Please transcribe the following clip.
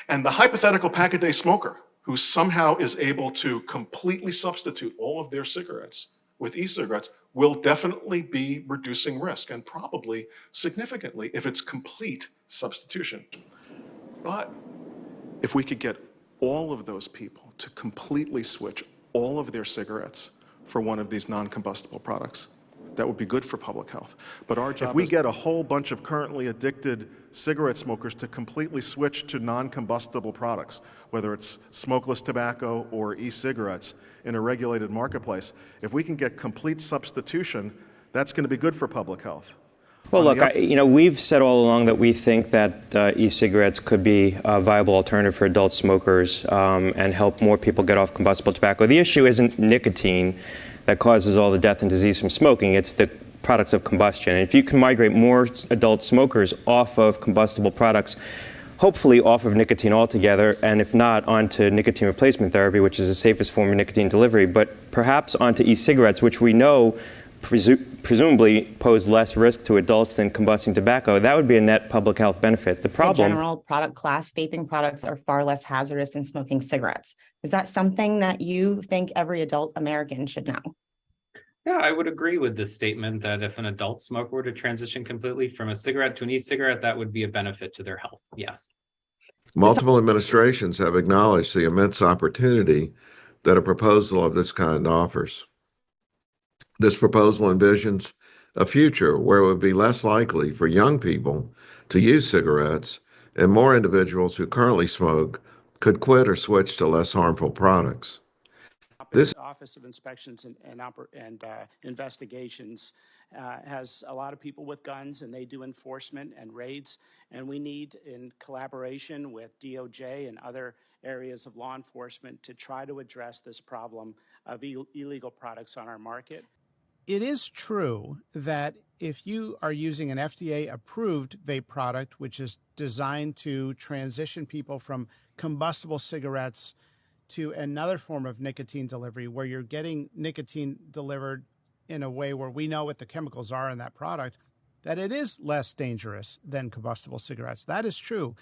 And the hypothetical pack-a-day smoker who somehow is able to completely substitute all of their cigarettes with e-cigarettes will definitely be reducing risk, and probably significantly if it's complete substitution. But if we could get all of those people to completely switch all of their cigarettes for one of these non-combustible products, that would be good for public health. But our job, if we get a whole bunch of currently addicted cigarette smokers to completely switch to non-combustible products, whether it's smokeless tobacco or e-cigarettes in a regulated marketplace, if we can get complete substitution, that's going to be good for public health. Well, look, we've said all along that we think that e-cigarettes could be a viable alternative for adult smokers and help more people get off combustible tobacco. The issue isn't nicotine that causes all the death and disease from smoking. It's the products of combustion. And if you can migrate more adult smokers off of combustible products, hopefully off of nicotine altogether, and if not, onto nicotine replacement therapy, which is the safest form of nicotine delivery, but perhaps onto e-cigarettes, which we know presumably pose less risk to adults than combusting tobacco, that would be a net public health benefit. The problem... The general product class, vaping products are far less hazardous than smoking cigarettes. Is that something that you think every adult American should know? Yeah, I would agree with this statement that if an adult smoker were to transition completely from a cigarette to an e-cigarette, that would be a benefit to their health. Yes. Multiple administrations have acknowledged the immense opportunity that a proposal of this kind offers. This proposal envisions a future where it would be less likely for young people to use cigarettes, and more individuals who currently smoke could quit or switch to less harmful products. This Office of Inspections and Investigations has a lot of people with guns, and they do enforcement and raids, and we need, in collaboration with DOJ and other areas of law enforcement, to try to address this problem of illegal products on our market. It is true that if you are using an FDA-approved vape product, which is designed to transition people from combustible cigarettes to another form of nicotine delivery, where you're getting nicotine delivered in a way where we know what the chemicals are in that product, that it is less dangerous than combustible cigarettes. That is true.